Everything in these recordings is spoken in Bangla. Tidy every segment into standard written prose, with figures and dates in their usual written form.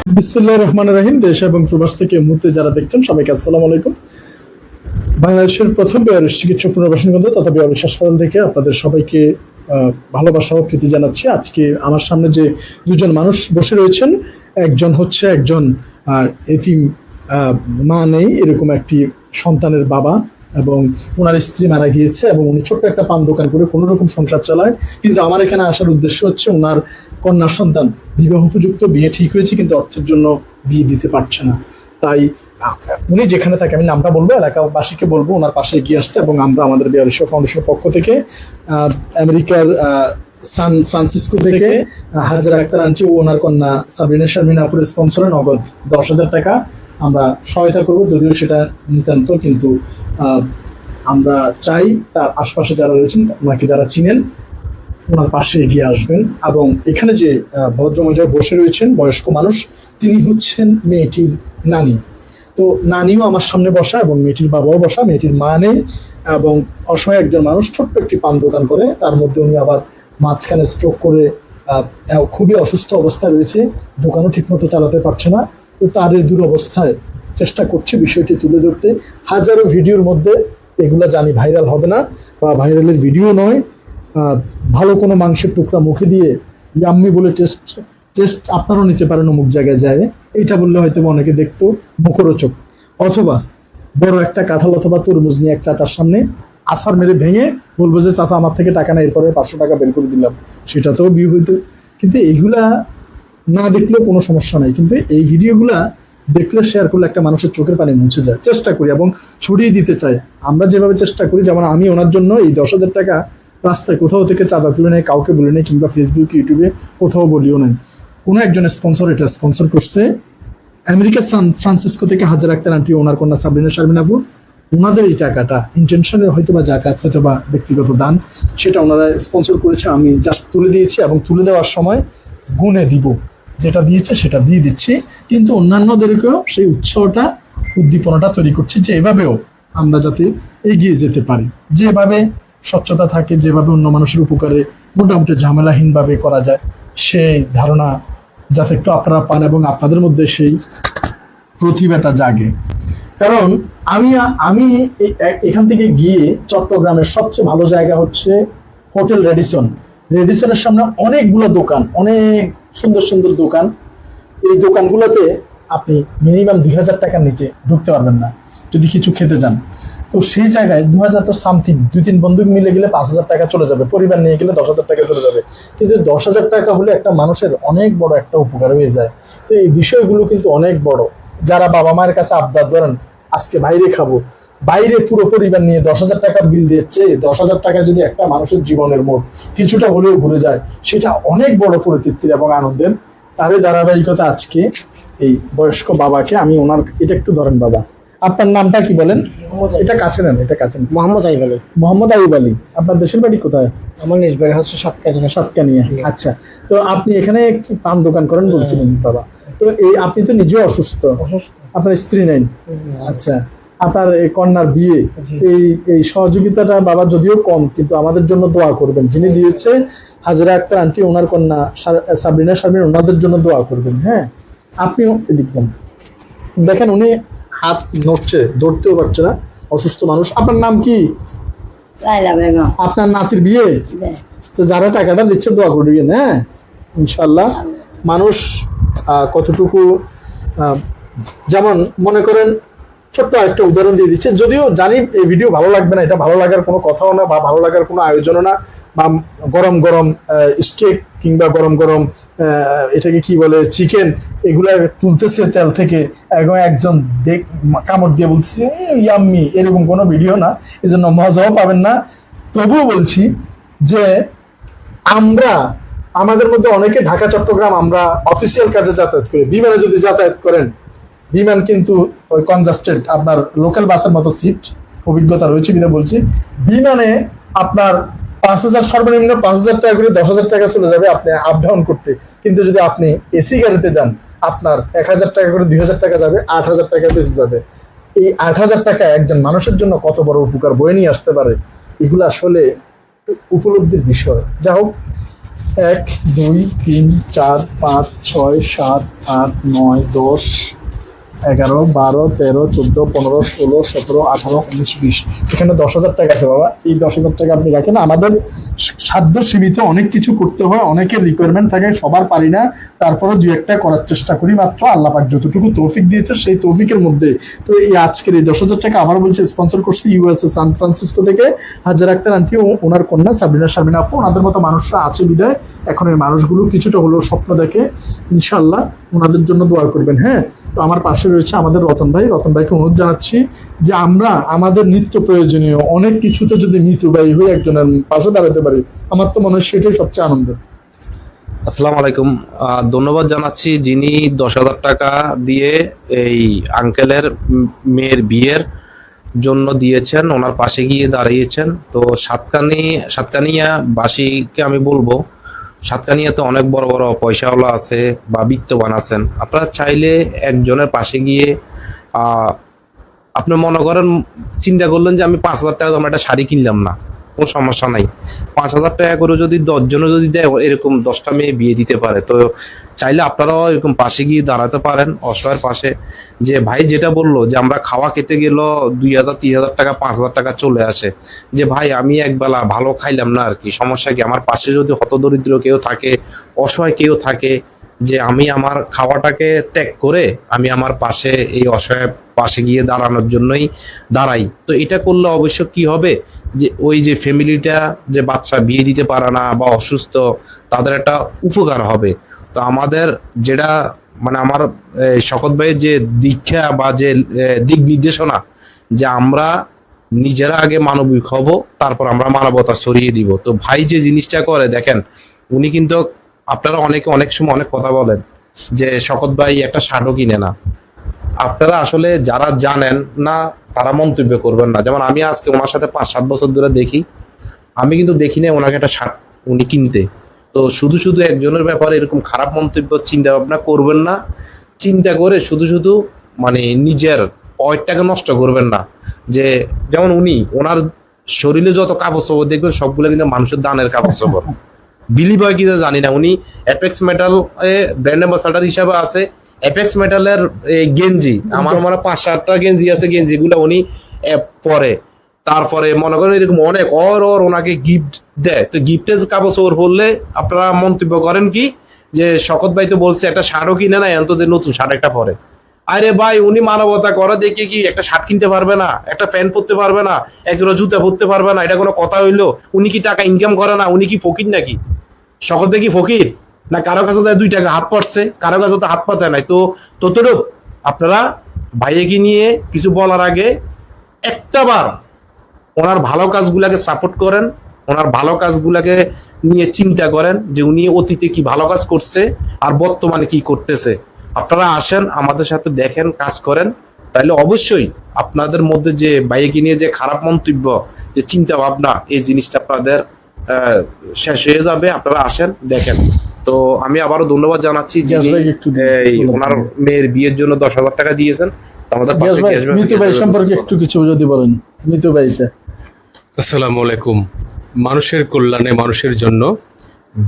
বিসমিল্লাহির রহমানির রহিম। দেশ এবং প্রবাস থেকে এই মুহূর্তে যারা দেখছেন সবাইকে আসসালামু আলাইকুম। বাংলাদেশের প্রথম বেয়ারুস চিকিৎসক পুনর্বাসন কেন্দ্র তথা বেয়ারুস হাসপাতাল থেকে আপনাদের সবাইকে ভালোবাসা ও প্রীতি জানাচ্ছি। আজকে আমার সামনে যে দুজন মানুষ বসে রয়েছেন, একজন হচ্ছে একজন এতিম মা নেই এরকম একটি সন্তানের বাবা, এবং ওনার স্ত্রী মারা গিয়েছে এবং উনি ছোট্ট একটা পান দোকান করে কোনো রকম সংসার চালায়। কিন্তু আমার এখানে আসার উদ্দেশ্য হচ্ছে ওনার কন্যা সন্তান বিবাহ উপযুক্ত, বিয়ে ঠিক হয়েছে কিন্তু অর্থের জন্য বিয়ে দিতে পারছে না। তাই উনি যেখানে থাকে, আমি নামটা বলবো, এলাকাবাসীকে বলবো ওনার পাশে এগিয়ে আসতে। এবং আমরা আমাদের বেয়ারুস ফাউন্ডেশনের পক্ষ থেকে আমেরিকার সান ফ্রান্সিসকো থেকে হাজার আক্তার আনছি ও ওনার কন্যা সাবরিনা শারমিনা আপুর স্পন্সরে নগদ 10,000 টাকা আমরা সহায়তা করব। যদিও সেটা নিতান্ত, কিন্তু আমরা চাই তার আশপাশে যারা রয়েছেন, ওনাকে যারা চিনেন, ওনার পাশে এগিয়ে আসবেন। এবং এখানে যে ভদ্রমহিলা বসে রয়েছেন বয়স্ক মানুষ, তিনি হচ্ছেন মেয়েটির নানি। তো নানিও আমার সামনে বসা এবং মেয়েটির বাবাও বসা, মেয়েটির মা নেই এবং অসহায় একজন মানুষ ছোট্ট একটি পান দোকান করে, তার মধ্যে উনি আবার মাঝখানে স্ট্রোক করে খুবই অসুস্থ অবস্থায় রয়েছে, দোকানও ঠিকমতো চালাতে পারছে না। তো তার এই দুরবস্থায় চেষ্টা করছে বিষয়টি তুলে ধরতে। হাজারো ভিডিওর মধ্যে এগুলা জানি ভাইরাল হবে না বা ভাইরালের ভিডিও নয়। ভালো কোনো মাংসের টুকরা মুখে দিয়ে ইয়াম্মি বলে টেস্ট আপনারাও নিতে পারেন অমুক জায়গায় যায়, এইটা বললে হয়তো অনেকে দেখতো মুখরোচক। অথবা বড় একটা কাঁঠাল অথবা তরমুজ নিয়ে এক চাচার সামনে আছাড় মেরে ভেঙে বলবো যে চাচা আমার থেকে টাকা নেই, এরপরে 500 টাকা বের করে দিলাম, সেটাতেও ভিউ হইতো। কিন্তু এইগুলা না দেখলেও কোনো সমস্যা নাই, কিন্তু এই ভিডিওগুলা দেখলে, শেয়ার করলে একটা মানুষের চোখের পানি মুছে যায়। চেষ্টা করি এবং ছড়িয়ে দিতে চাই আমরা যেভাবে চেষ্টা করি। যেমন আমি ওনার জন্য এই 10,000 টাকা রাস্তায় কোথাও থেকে চাঁদা তুলে নেই, কাউকে বলে নেই, কিংবা ফেসবুক ইউটিউবে কোথাও বলিও নাই। কোনো একজন স্পন্সর এটা স্পন্সর করছে, আমেরিকা সান ফ্রান্সিসকো থেকে হাজার আক্তার আন্টি ওনার কন্যা সাবরিনা শারমিনা আপু। ওনাদের এই টাকাটা ইন্টেনশনে হয়তো বা জাকাত, হয়তো বা ব্যক্তিগত দান, সেটা ওনারা স্পন্সর করেছে। আমি জাস্ট তুলে দিয়েছি এবং তুলে দেওয়ার সময় গুণে দিব, যেটা দিয়েছে সেটা দিয়ে দিচ্ছি। কিন্তু অন্যান্যদেরকেও সেই উৎসাহটা, উদ্দীপনাটা তৈরি করছি যে এভাবেও আমরা যাতে এগিয়ে যেতে পারি, যেভাবে স্বচ্ছতা থাকে, যেভাবে অন্য মানুষের উপকারে মোটামুটি ঝামেলাহীনভাবে করা যায়, সেই ধারণা যাতে একটু আপনারা পান এবং আপনাদের মধ্যে সেই প্রতিভাটা জাগে। কারণ আমি এখান থেকে গিয়ে চট্টগ্রামের সবচেয়ে ভালো জায়গা হচ্ছে হোটেল রেডিসনের সামনে অনেকগুলো দোকান, অনেক সুন্দর সুন্দর দোকান। এই দোকানগুলোতে আপনি মিনিমাম 2,000 টাকার নিচে ঢুকতে পারবেন না যদি কিছু খেতে যান। তো সেই জায়গায় 2,000 তো সামথিং, 2-3 বন্ধু মিলে গেলে 5,000 টাকা চলে যাবে, পরিবার নিয়ে গেলে 10,000 টাকা চলে যাবে। কিন্তু 10,000 টাকা হলে একটা মানুষের অনেক বড় একটা উপকার হয়ে যায়। তো এই বিষয়গুলো কিন্তু অনেক বড়। যারা বাবা মায়ের কাছে আবদার ধরেন আজকে বাইরে খাবো, বাইরে পুরো পরিবার নিয়ে 10,000 টাকা বিল দিচ্ছে, 10,000 টাকা যদি একটা মানুষের জীবনের মোট কিছুটা হলেও ঘুরে যায়, সেটা অনেক বড় পরিতৃপ্তির এবং আনন্দের। তারই ধারাবাহিকতা আজকে এই বয়স্ক বাবাকে আমি ওনার, এটা একটু ধরেন বাবা, আপনার নামটা কি বলেন? এটা কাছে নেন, এটা কাছে নেন। মোহাম্মদ আইব আলী। মোহাম্মদ আইব আলী। আপনার দেশের বাড়ি কোথায়? আমার নিজ বাড়ি হচ্ছে সাতকানিয়া। আচ্ছা, তো আপনি এখানে একটি পান দোকান করেন বলছিলেন বাবা। তো এই আপনি তো নিজেও অসুস্থ, আপনার স্ত্রী নেই। আচ্ছা, আপনার এই কন্যার বিয়ে, এই সহযোগিতাটা বাবা যদিও কম, কিন্তু আমাদের জন্য দোয়া করবেন। যিনি দিয়েছে হাজরা আক্তার আন্টি ওনার কন্যা সাবরিনা শারমিন, ওনাদের জন্য দোয়া করবেন। হ্যাঁ, আপনিও এদিক দেন। দেখেন উনি হাত নড়ছে, ধরতেও পারছে না, অসুস্থ মানুষ। আপনার নাম কি? আপনার নাতির বিয়ে, তো যারা টাকাটা দিচ্ছে দোয়া করবেন। হ্যাঁ, ইনশাল্লাহ। মানুষ কতটুকু, যেমন মনে করেন ছোট্ট একটা উদাহরণ দিয়ে দিচ্ছে, যদিও জানি এই ভিডিও ভালো লাগবে না, এটা ভালো লাগার কোনো কথাও না বা ভালো লাগার কোনো আয়োজনও না। বা গরম গরম স্টেক কিংবা গরম গরম এটাকে কি বলে, চিকেন, এগুলা তুলতেছে তেল থেকে, একজন কামড় দিয়ে বলছে ইয়াম্মি, এরকম কোনো ভিডিও না, এই জন্য মজাও পাবেন না। তবুও বলছি যে আমরা, আমাদের মধ্যে অনেকে ঢাকা চট্টগ্রাম আমরা অফিসিয়াল কাজে যাতায়াত করি। বিমানে যদি যাতায়াত করেন, বিমান কিন্তু ওই কনজাস্টেড, আপনার লোকাল বাসের মতো সিট, অভিজ্ঞতা রয়েছে বিধায় বলছি। বিমানে আপনার 5,000, সর্বনিম্ন 5,000 টাকা করে 10,000 টাকা চলে যাবে আপনি আপ ডাউন করতে। কিন্তু যদি আপনি এসি গাড়িতে যান, আপনার 1,000 টাকা করে 2,000 টাকা যাবে, 8,000 টাকা বেঁচে যাবে। এই 8,000 টাকা একজন মানুষের জন্য কত বড় উপকার বয়ে নিয়ে আসতে পারে, এগুলো আসলে উপলব্ধির বিষয়। যা হোক, 1 2 3 4 5 6 7 8 9 10 11 12 13 14 15 16 17 18 19 20। এখানে 10,000 টাকা আছে বাবা। এই 10,000 টাকা আপনি রাখেন। আমাদের সাধ্য সীমিত, অনেক কিছু করতে হয়, অনেকের রিকোয়ারমেন্ট থাকে, সবার পারি না, তারপরে দুই একটা করার চেষ্টা করি। মাত্র আল্লাহ পাক যতটুকু তৌফিক দিয়েছে সেই তৌফিকের মধ্যে। তো এই আজকের এই 10,000 টাকা আবার বলছে স্পন্সর করছি ইউএসএ সান ফ্রান্সিসকো থেকে হাজারা আক্তার আন্টি ও ওনার কন্যা সাবরিনা শারমিন আপু। ওনাদের মতো মানুষরা আছে বিদায় এখন এই মানুষগুলো কিছুটা হলেও স্বপ্ন দেখে। ইনশাল্লাহ ওনাদের জন্য দোয়া করবেন। হ্যাঁ, তো আমার পাশে রয়েছে আমাদের রতন ভাই। রতন ভাইকে অনুরোধ জানাচ্ছি যে আমরা আমাদের নিত্য প্রয়োজনীয় অনেক কিছুতে যদি মিতব্যয়ী হয়ে একজনের পাশে দাঁড়াতে পারি, আমার তো মনে হয় সেটাই সবচেয়ে আনন্দের। আসসালামু আলাইকুম। ধন্যবাদ জানাচ্ছি যিনি 10,000 টাকা দিয়ে এই আঙ্কেলের মেয়ের বিয়ের জন্য দিয়েছেন, ওনার পাশে গিয়ে দাঁড়িয়েছেন। তো সাতকানিয়া বাসীকে আমি বলবো, সাতকানিয়াতে অনেক বড় বড় পয়সাওয়ালা আছে বা বিত্তবান আছেন। আপনারা চাইলে একজনের পাশে গিয়ে আপনি মনে করেন চিন্তা করলেন যে আমি 5,000 টাকা দামের একটা শাড়ি কিনলাম না, কোনো সমস্যা নাই। 5,000 টাকা করে যদি 10 জনে যদি দেয়, এরকম 10টা মেয়ে বিয়ে দিতে পারে। তো চাইলে আপনারাও এরকম পাশে গিয়ে দাঁড়াতে পারেন, অসহায়ের পাশে। যে ভাই যেটা বললো যে আমরা খাওয়া খেতে গেল 2,000 3,000 টাকা 5,000 টাকা চলে আসে, যে ভাই আমি একবেলা ভালো খাইলাম না আর কি, সমস্যা কি? আমার পাশে যদি হতদরিদ্র কেউ থাকে, অসহায় কেউ থাকে, যে আমি আমার খাওয়াটাকে ত্যাগ করে আমি আমার পাশে এই অসহায় পাশে গিয়ে দাঁড়ানোর জন্যই দাঁড়াই। তো এটা করলে অবশ্য কি হবে, যে ওই যে ফ্যামিলিটা যে বাচ্চা বিয়ে দিতে পারে না বা অসুস্থ, তাদের একটা উপকার হবে। তো আমাদের যেটা মানে আমার শকত ভাইয়ের যে দীক্ষা বা যে দিক নির্দেশনা, যে আমরা নিজেরা আগে মানবিক হব, তারপর আমরা মানবতা ছড়িয়ে দিব। তো ভাই যে জিনিসটা করে দেখেন, উনি কিন্তু, আপনারা অনেকে অনেক সময় অনেক কথা বলেন যে শকত ভাই একটা শার্টও কিনে না। আপনারা আসলে যারা জানেন না তারা মন্তব্য করবেন না। যেমন আমি আজকে ওনার সাথে 5-7 বছর ধরে দেখি, আমি কিন্তু দেখি না ওনাকে একটা শার্ট উনি কিনতে। তো শুধু শুধু একজনের ব্যাপারে এরকম খারাপ মন্তব্য চিন্তা ভাবনা করবেন না। চিন্তা করে শুধু শুধু মানে নিজের পয়েন্টটাকে নষ্ট করবেন না। যে যেমন উনি ওনার শরীরে যত কাপড় চোপড় দেখবেন সবগুলো কিন্তু মানুষের দানের কাপড় চোপড়। বিলি বয় কি জানি না, উনি অ্যাপেক্স মেটাল ব্র্যান্ড অ্যাম্বাসাডার হিসাবে আছে। অ্যাপেক্স মেটালের গেঞ্জি আমার 5-7টা গেঞ্জি আছে, গেঞ্জিগুলো উনি পরে। তারপরে মনে করেন এরকম অনেক ওনাকে গিফট দেয়। তো গিফটের কাপড় চোপড় পরলে আপনারা মন্তব্য করেন কি যে শকত ভাই তো বলছে একটা শার্টও কিনে না, এত নতুন শার্ট একটা পরে। আরে ভাই উনি মানবতা করা দেখে কি একটা শার্ট কিনতে পারবে না, একটা প্যান্ট পরতে পারবে না, একজোড়া জুতা পরতে পারবে না? এটা কোনো কথা হইলো? উনি কি টাকা ইনকাম করে না? উনি কি ফকির নাকি? শকত ভাই কি ফকির না? কারো কাছে 2 টাকা হাত পাচ্ছে, কারো কাছে তো হাত পাতে নাই। তো ততটুক আপনারা ভাইকে নিয়ে কিছু বলার আগে একটা বার ওনার ভালো কাজগুলাকে সাপোর্ট করেন, ওনার ভালো কাজগুলাকে নিয়ে চিন্তা করেন যে উনি অতীতে কি ভালো কাজ করছে আর বর্তমানে কি করতেছে। আপনারা আসেন আমাদের সাথে দেখেন, কাজ করেন, তাহলে অবশ্যই আপনাদের মধ্যে যে ভাইকে নিয়ে যে খারাপ মন্তব্য, যে চিন্তা ভাবনা, এই জিনিসটা আপনাদের শেষ হয়ে যাবে। আপনারা আসেন দেখেন। তো আমি আবারও ধন্যবাদ জানাচ্ছি যিনি ওনার মেয়ের বিয়ের জন্য 10,000 টাকা দিয়েছেন। আমাদের পাশে মিতু ভাই সম্পর্কে একটু কিছু যদি বলেন। মিতু ভাইটা আসসালামু আলাইকুম। মানুষের কল্যাণে মানুষের জন্য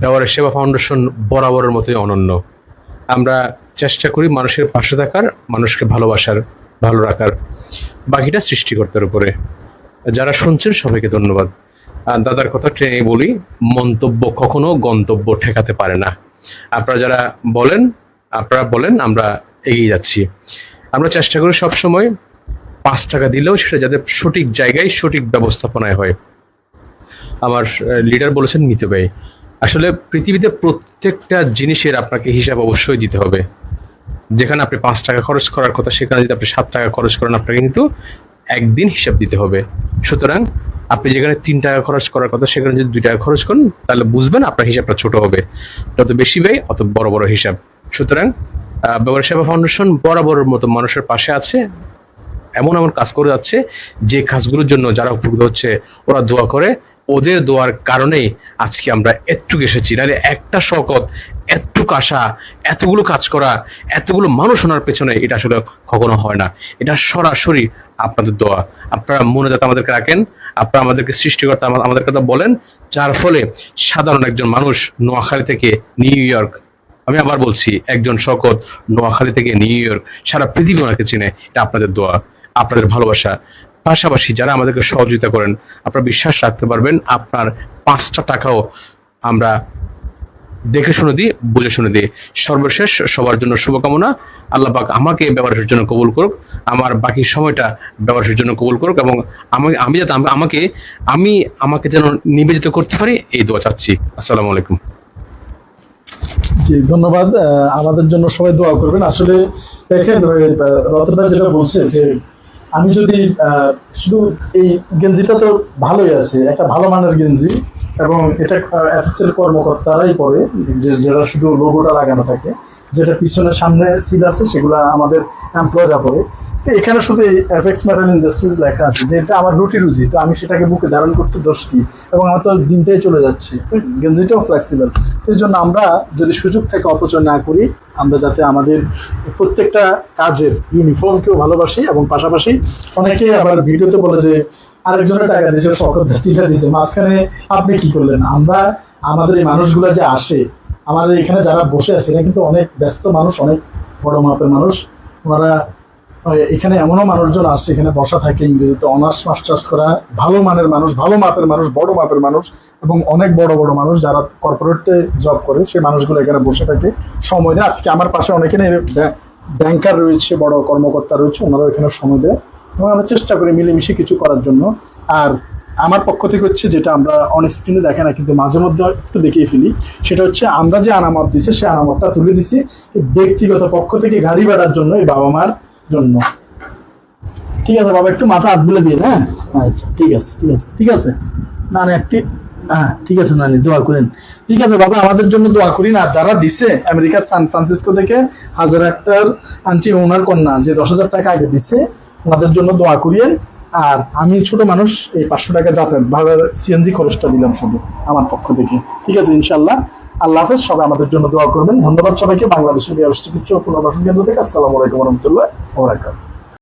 ব্যবহারের সেবা ফাউন্ডেশন বরাবরের মতোই অনন্য। আমরা চেষ্টা করি মানুষের পাশে থাকার, মানুষকে ভালোবাসার, ভালো রাখার। বাকিটা সৃষ্টিকর্তার উপরে। যারা শুনছেন সবাইকে ধন্যবাদ। দাদার কথা ট্রেনে বলি, মন্তব্য কখনো গন্তব্য ঠেকাতে পারে না। আপনারা যারা আপনারা বলেন, আমরা এগিয়ে যাচ্ছি। আমরা চেষ্টা করি সবসময় 5 টাকা দিলেও সেটা যাতে সঠিক জায়গায় সঠিক ব্যবস্থাপনায় হয়। আমার লিডার বলেছেন মিতু ভাই, আসলে পৃথিবীতে প্রত্যেকটা জিনিসের আপনাকে হিসাব অবশ্যই দিতে হবে। যেখানে আপনি 5 টাকা খরচ করার কথা, সেখানে যদি আপনি 7 টাকা খরচ করেন, আপনাকে কিন্তু একদিন হিসাব দিতে হবে। সুতরাং আপনি যেখানে 3 টাকা খরচ করার কথা, সেখানে যদি 2 টাকা খরচ করেন, তাহলে বুঝবেন আপনার হিসাবটা ছোট হবে। যত বেশি ব্যয় অত বড় বড় হিসাব। সুতরাং ব্যবহার সেবা ফাউন্ডেশন বরাবরের মতো মানুষের পাশে আছে, এমন এমন কাজ করে যাচ্ছে যে কাজগুলোর জন্য যারা উপকৃত হচ্ছে ওরা দোয়া করে। ওদের দোয়ার কারণেই আজকে আমরা এতটুকু এসেছি। নাহলে একটা শকত, এতটুকু আশা, এতগুলো কাজ করা, এতগুলো মানুষ ওনার পেছনে, এটা আসলে কখনো হয় না। এটা সরাসরি আপনাদের দোয়া। আপনারা মনে যাতে আমাদেরকে রাখেন, আপনারা আমাদেরকে সৃষ্টিকর্তা আমাদের কথা বলেন, যার ফলে সাধারণ একজন মানুষ নোয়াখালী থেকে নিউ ইয়র্ক, আমি আবার বলছি, একজন শকত নোয়াখালী থেকে নিউ ইয়র্ক, সারা পৃথিবী ওনাকে চিনে। এটা আপনাদের দোয়া, আপনাদের ভালোবাসা। পাশাপাশি যারা আমাদেরকে সহযোগিতা করেন, আপনারা বিশ্বাস রাখতে পারবেন আপনার 5টা টাকাও আমরা দেখে শুনে দিই, বুঝে শুনে দিই। সর্বশেষ সবার জন্য শুভকামনা। আল্লাহ পাক আমাকে ব্যবহারের জন্য কবুল করুক, আমার বাকি সময়টা ব্যবহারের জন্য কবুল করুক, এবং আমি যাতে আমাকে যেন নিবেদিত করতে পারি, এই দোয়া চাচ্ছি। আসসালামু আলাইকুম। জি ধন্যবাদ। আমাদের জন্য সবাই দোয়া করবেন। আসলে দেখেন রতন ভাই যেটা বলছে যে আমি যদি শুধু এই গেঞ্জিটা তো ভালোই আছে, একটা ভালো মানের গেঞ্জি, এবং এটা এফএক্স এর কর্মকর্তারাই পরে, যেটা শুধু লোগোটা লাগানো থাকে, যেটা পিছনের সামনে সিল আছে সেগুলো আমাদের এমপ্লয়রা পরে। তো এখানে শুধু এই এফএক্স মেটাল ইন্ডাস্ট্রিজ লেখা আছে, যে এটা আমার রুজি, তো আমি সেটাকে বুকে ধারণ করতে দোষ কি, এবং আমার তো দিনটাই চলে যাচ্ছে। গেঞ্জিটাও ফ্লেক্সিবল। তো এই জন্য আমরা যদি সুযোগ থেকে অপচয় না করি, আমরা যাতে আমাদের প্রত্যেকটা কাজের ইউনিফর্মকেও ভালোবাসি, এবং পাশাপাশি অনেকে আবার ভিডিওতে বলে যে আরেকজনের টাকা দিয়েছে, ফকর টিকা দিয়েছে, মাঝখানে আপনি কি করলেন। আমরা আমাদের এই মানুষগুলো যে আসে, আমাদের এখানে যারা বসে আছে, এরা কিন্তু অনেক ব্যস্ত মানুষ, অনেক বড় মাপের মানুষ। ওনারা এখানে এমনও মানুষজন আসছে, এখানে বসা থাকে, ইংরেজিতে অনার্স মাস্টার্স করা, ভালো মানের মানুষ, ভালো মাপের মানুষ, বড় মাপের মানুষ, এবং অনেক বড় বড় মানুষ যারা কর্পোরেটে জব করে, সেই মানুষগুলো এখানে বসে থাকে, সময় দেয়। আজকে আমার পাশে অনেকে ব্যাংকার রয়েছে, বড় কর্মকর্তা রয়েছে, ওনারাও এখানে সময় দেয়, এবং আমরা চেষ্টা করি মিলেমিশে কিছু করার জন্য। আর আমার পক্ষ থেকে হচ্ছে, যেটা আমরা অন স্ক্রিনে দেখে না কিন্তু মাঝে মধ্যে একটু দেখিয়ে ফেলি, সেটা হচ্ছে আমরা যে আনামত দিছি, সেই আনামতটা তুলে দিছি ব্যক্তিগত পক্ষ থেকে গাড়ি ভাড়ার জন্য, এই বাবা মার জন্য। ঠিক আছে বাবা, একটু মাথা হাত বুলে দিয়ে। হ্যাঁ আচ্ছা, ঠিক আছে ঠিক আছে ঠিক আছে নানি, একটি হ্যাঁ ঠিক আছে নানি, দোয়া করেন। ঠিক আছে বাবা, আমাদের জন্য দোয়া করিন। আর যারা দিছে আমেরিকার সান ফ্রান্সিসকো থেকে হাজার আক্তার আন্টি, ওনার কন্যা যে 10,000 টাকা আগে দিছে, ওনাদের জন্য দোয়া করিয়েন। আর আমি ছোট মানুষ, এই 500 টাকা যাতায়াত ভাড়ার সিএনজি খরচটা দিলাম শুধু আমার পক্ষ থেকে। ঠিক আছে, ইনশাল্লাহ। আল্লাহ হাফেজ। সবাই আমাদের জন্য দোয়া করবেন। ধন্যবাদ সবাইকে। বাংলাদেশের ব্যবস্থিত পুনর্বাসন কেন্দ্র থেকে আসসালামু আলাইকুম রহমতুল্লাহ ওয়া বারাকাতুহু।